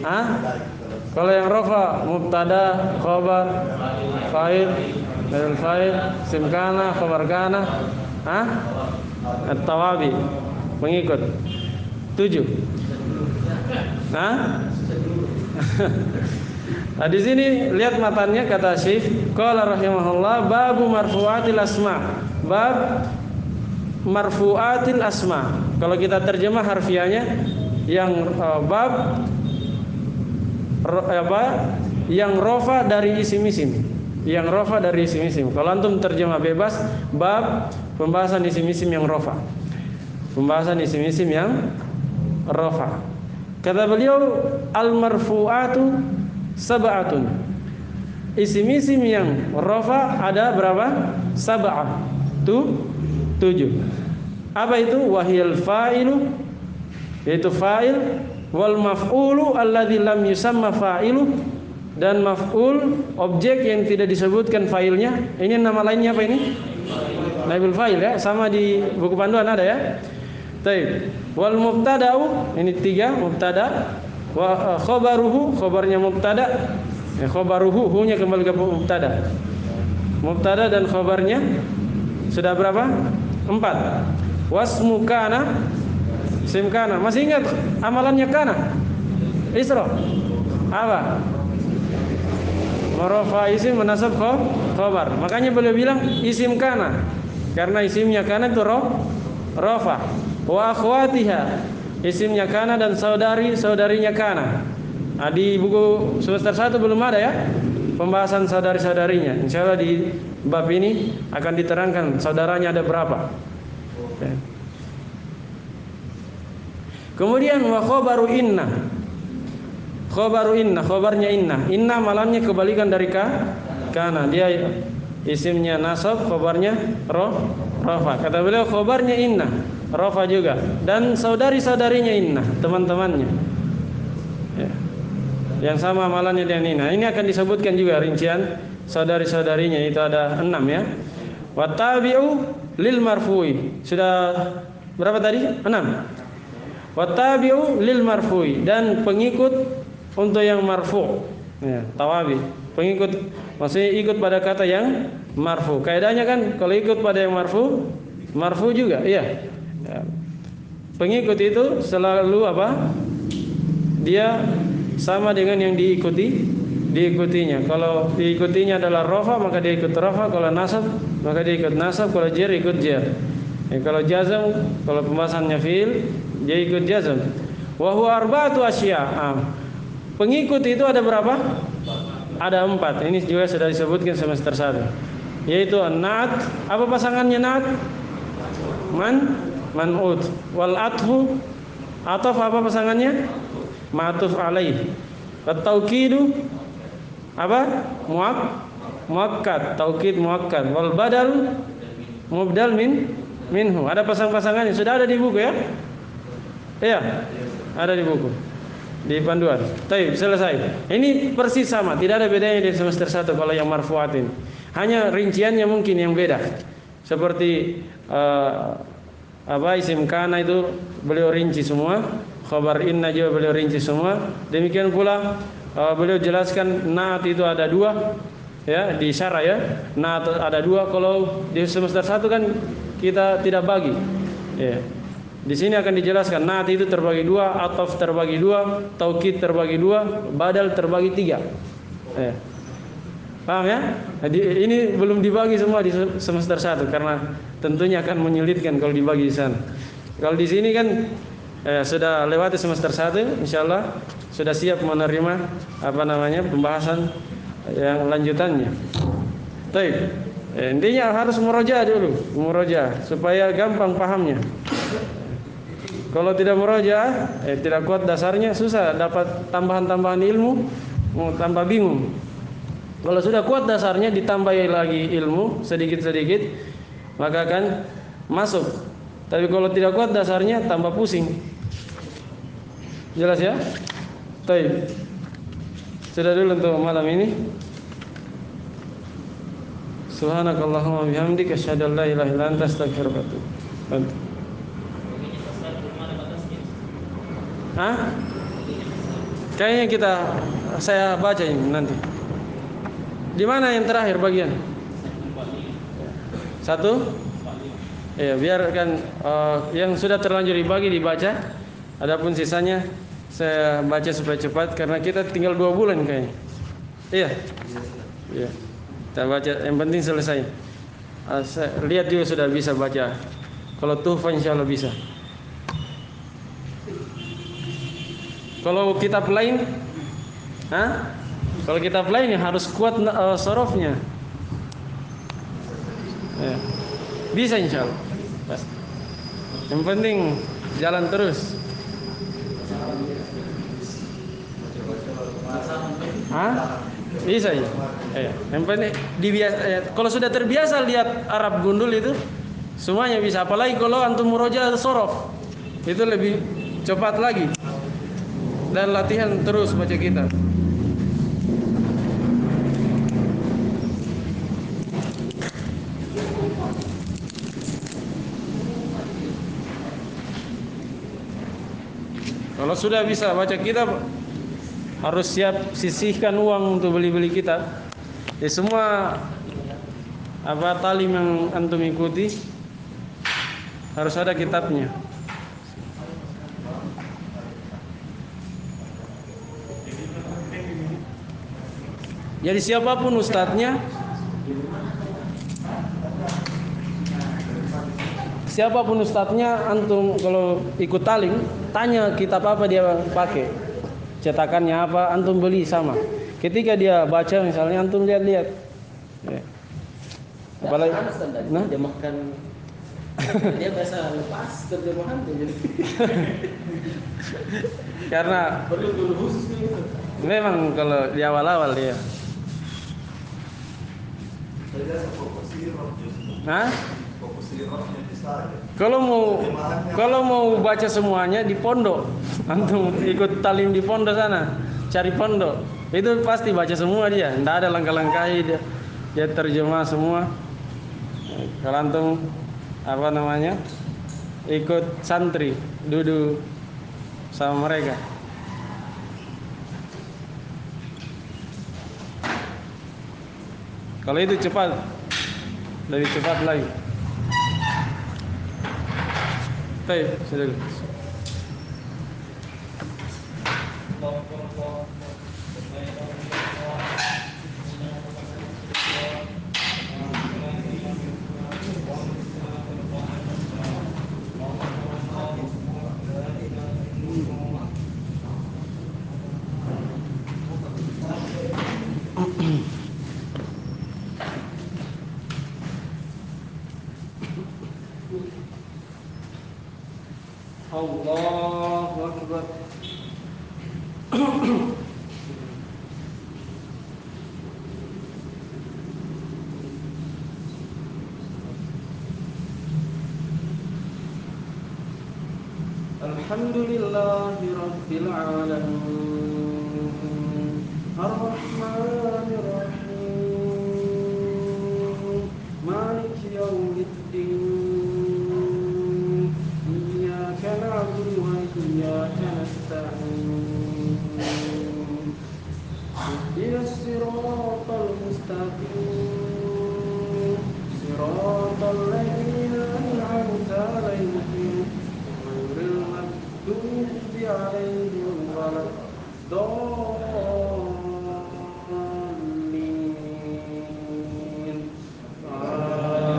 Hah? Kalau yang rofa, mubtada, khobar, fa'il, badal fa'il, isim kana, khobar kana, hah? At-tawabi, pengikut. 7. Hah? Nah, di sini lihat matanya kata Syekh, qala rahimahullah babu marfu'atil asma. Bab marfu'atil asma. Kalau kita terjemah harfiahnya yang bab yang rofa dari isim-isim. Yang rofa dari isim-isim. Kalau antum terjemah bebas, bab pembahasan isim-isim yang rofa. Pembahasan isim-isim yang rofa. Kata beliau, al-marfu'atu sab'atun. Isim-isim yang rofa ada berapa? Sab'ah. 7. Apa itu? Wahiyal fa'ilu, yaitu fa'il, wal maf'ulu alladzi lam yusamma fa'ilu, dan maf'ul objek yang tidak disebutkan fa'ilnya. Ini nama lainnya apa ini? Naibul fa'il ya, sama di buku panduan ada ya. Taib. Wal mubtada'u, ini 3 mubtada. Wa khabaruhu, khabarnya mubtada. Ya, khabaruhu hu-nya kembali ke mubtada. Mubtada dan khabarnya sudah berapa? 4. Wasmu kana, isim kana. Masih ingat amalannya kana? Isra. Apa? Marafa isim menasab khabar. Makanya beliau bilang isim kana, karena isimnya kana itu rafa. Wa akhwatiha, isimnya kana dan saudarinya kana. Nah, di buku semester 1 belum ada ya pembahasan saudari-saudarinya. Insyaallah di bab ini akan diterangkan saudaranya ada berapa. Kemudian wa khabaru inna. Khabaru inna, khabarnya inna. Inna malamnya kebalikan dari kana. Dia isimnya nasab, khabarnya rafa. Kata beliau khabarnya inna, rafa juga. Dan saudari-saudarinya inna, teman-temannya. Ya. Yang sama amalannya dengan inna. Ini akan disebutkan juga rincian saudari-saudarinya, itu ada 6 ya. Wa tabi'u lil marfu'i. Sudah berapa tadi? 6. Wa tabi'u lil marfu'i, dan pengikut untuk yang marfu'. Ya, tawabi. Pengikut maksudnya ikut pada kata yang marfu. Kaidahnya kan kalau ikut pada yang marfu juga, iya. Ya. Pengikut itu selalu apa? Dia sama dengan yang diikutinya. Kalau diikutinya adalah rafa, maka dia ikut rafa. Kalau nasab, maka dia ikut nasab. Kalau jer, ikut jer. Ya, kalau jazam, kalau pembahasannya fi'il, dia ikut jazam. Wa huwa arba'atu asya'. Pengikut itu ada berapa? Ada 4. Ini juga sudah disebutkan semester 1. Yaitu an-na'at. Apa pasangannya na'at? Man'ut. Wal atfu. Ataf apa pasangannya? Ma'tuf alaih. At-taukidu apa? Muakkad. Taukid muakkad. Wal badal mubdal minhu. Ada pasang-pasangannya. Sudah ada di buku ya? Iya. Ada di buku. Di panduan. Baik, selesai. Ini persis sama, tidak ada bedanya di semester 1 kalau yang marfu'atin. Hanya rinciannya mungkin yang beda. Seperti isim kana itu beliau rinci semua, khabar inna juga beliau rinci semua. Demikian pula beliau jelaskan na'at itu ada 2 ya, di syarah ya. Na'at ada 2. Kalau di semester 1 kan kita tidak bagi. Ya. Di sini akan dijelaskan naat itu terbagi dua, ataf terbagi dua, taukid terbagi dua, badal terbagi tiga. Paham ya? Jadi ini belum dibagi semua di semester 1 karena tentunya akan menyulitkan kalau dibagi di sana. Kalau di sini kan sudah lewati semester 1, insyaallah sudah siap menerima pembahasan yang lanjutannya. Baik. Intinya harus murojaah dulu, supaya gampang pahamnya. Kalau tidak murojaah, tidak kuat dasarnya, susah dapat tambahan-tambahan ilmu, mau tambah bingung. Kalau sudah kuat dasarnya ditambahi lagi ilmu sedikit-sedikit, maka akan masuk. Tapi kalau tidak kuat dasarnya tambah pusing. Jelas ya? Baik. Sudah dulu untuk malam ini. Subhanakallahumma bihamdika asyhadu an la ilaha illa anta astaghfiruka wa atubu ilaik. Hah? Kayaknya saya baca ini nanti. Di mana yang terakhir bagian? 1? Ya, biarkan yang sudah terlanjur dibagi dibaca. Adapun sisanya saya baca supaya cepat karena kita tinggal 2 bulan kayaknya. Iya. Iya. Kita baca, yang penting selesai. Saya lihat juga sudah bisa baca. Kalau tuhfah insyaallah bisa. Kalau kitab lain, kalau kitab lain ya harus kuat sorofnya. Ya. Bisa insyaallah. Yang penting jalan terus. Bisa ya. Yang penting kalau sudah terbiasa lihat Arab gundul itu semuanya bisa. Apalagi kalau antum murojaah sorof itu lebih cepat lagi. Dan latihan terus baca kitab. Kalau sudah bisa baca kitab, harus siap sisihkan uang untuk beli-beli kitab. Ya semua talim yang antum ikuti harus ada kitabnya. Jadi siapapun ustadznya, antum kalau ikut talim, tanya kitab apa dia pakai, cetakannya apa, antum beli sama. Ketika dia baca misalnya, antum lihat-lihat. Ya. Apalagi, dia makan, dia biasa lepas terjemahan jadi. Karena perlu dulu khusus gitu. Memang kalau di awal-awal dia. Kalau mau baca semuanya di pondok, antum ikut talim di pondok sana, cari pondok, itu pasti baca semua dia, tidak ada langkah-langkahi dia terjemah semua. Kalau antum ikut santri, duduk sama mereka. Kalau itu cepat, lebih cepat lagi. Baik, sudah. Allahu Akbar. Alhamdulillahi Rabbil Alamin Ar-Rahmanir Rahim Maliki Yawmiddin Iyyaka na'budu wa iyyaka nasta'in Ihdinas siratal mustaqim Siratal ladzina an'amta 'alaihim المغضوب عليهم ولا الضالين آمين.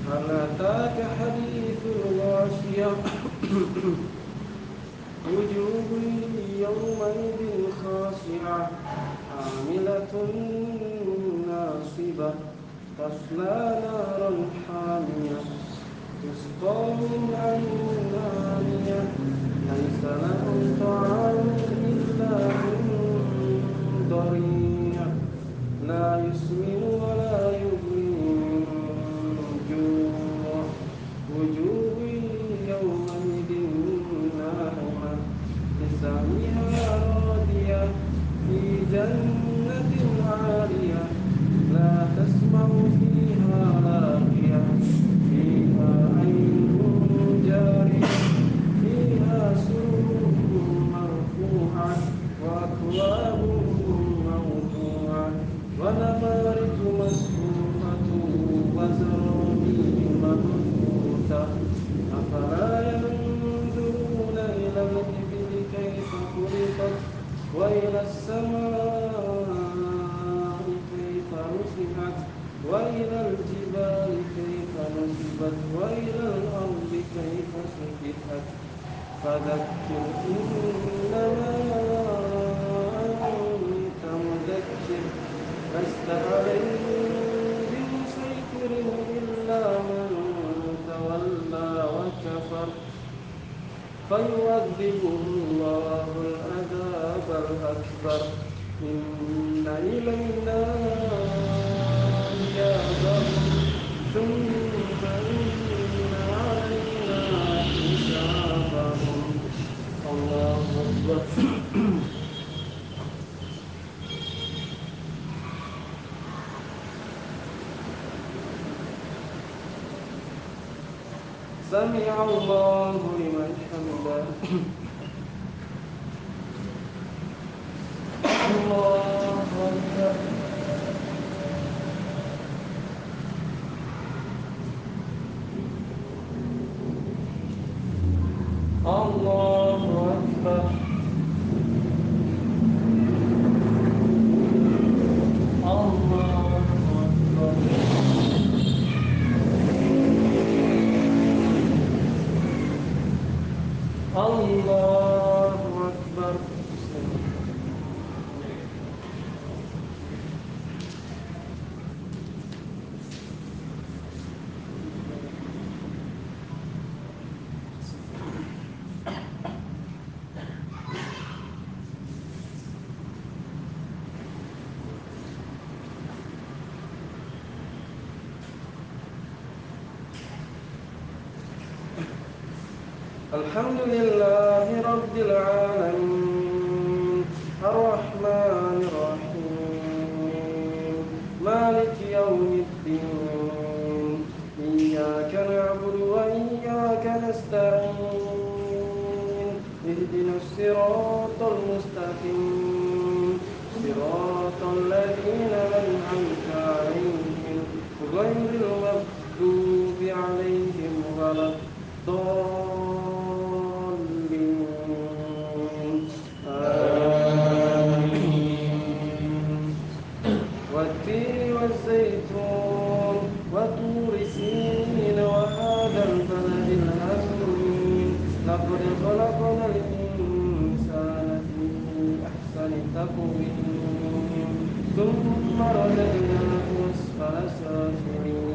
هل أتاك حديث الغاشية وجوه يومئذ خاشعة عاملة ناصبة تصلى نارا حامية تسقى من عين آنية ليس لهم طعام إلا من ضريع لا يسمن ولا يغني من جوع وجوه يومئذ ناعمة لسعيها راضية في جنة عالية لا تسمع فيها لاغية فيها عين جارية فيها سرور مرفوعة وأكواب موضوعة ونمارق مصفوفة وزرابي مبثوثة أفلا ينظرون إلى الإبل كيف خلقت وإلى السماء كيف رفعت وإلى الجبال كيف نصبت وإلى الأرض كيف سطحت فذكر إنما أنت مذكر لست عليهم بمسيطر إلا من تولى وكفر فيعذبه الله العذاب الأكبر إن إلينا إيابهم ثم إن علينا حسابهم الله أكبر. سمع الله لمن حمده الله أكبر. الله أكبر. الله أكبر. الله أكبر. الحمد لله رب العالمين الرحمن الرحيم مالك يوم الدين إياك نعبد وإياك نستعين اهدنا الصراط المستقيم صراط الذين أنعمت عليهم غير المغضوب عليهم ولا الضالين آمين. والتين والزيتون وطور سينين وهذا البلد الأمين لقد خلقنا الإنسان في أحسن تقويم ثم رددناه أسفل سافلين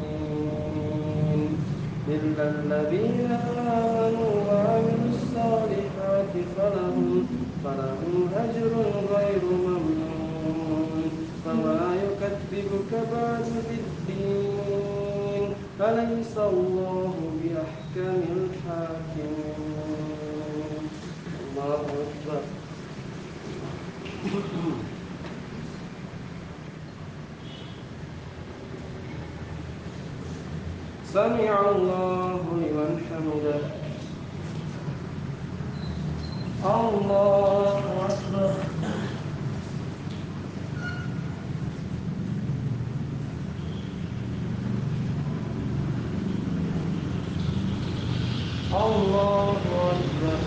إلا الذين آمنوا وعملوا الصالحات فلهم أجر غير ممنون فما يكذبك بعد بالدين أليس الله بأحكم الحاكمين. الله أكبر. سمع الله لمن حمده الله أكبر. Allahu Akbar.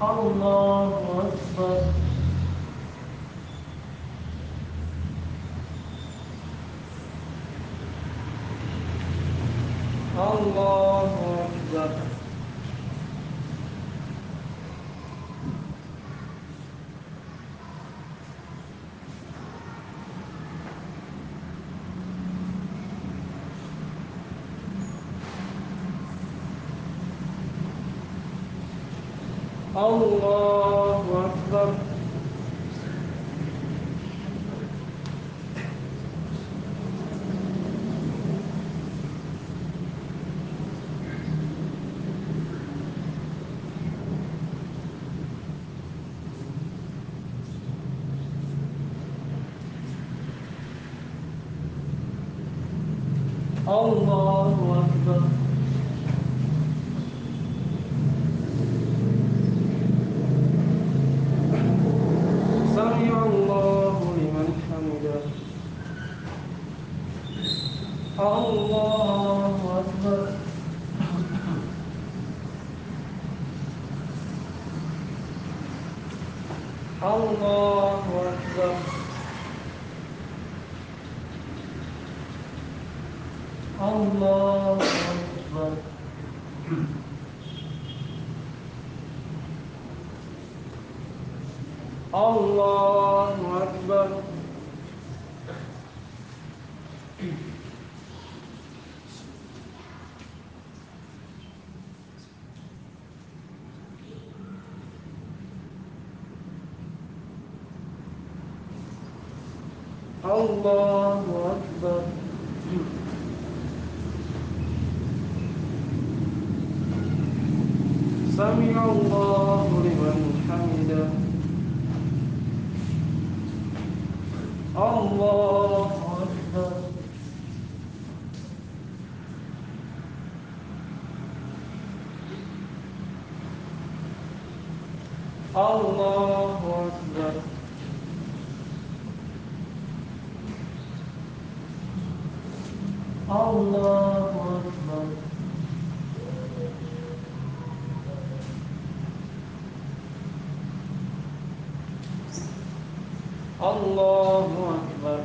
Allahu Akbar. Allahu Akbar. Allahu Akbar. Allahu Akbar. Sami Allahu liman hamidah. Allahu Akbar. Allahu Akbar. Allahu Akbar. Allahu Akbar. Allahu Akbar. Sami Allahu liman hamidah. Allahu Akbar. Allahu Akbar. Allahu Akbar. Allahu Akbar.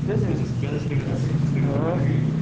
Yes, yes. Sekian, terima kasih. Ah.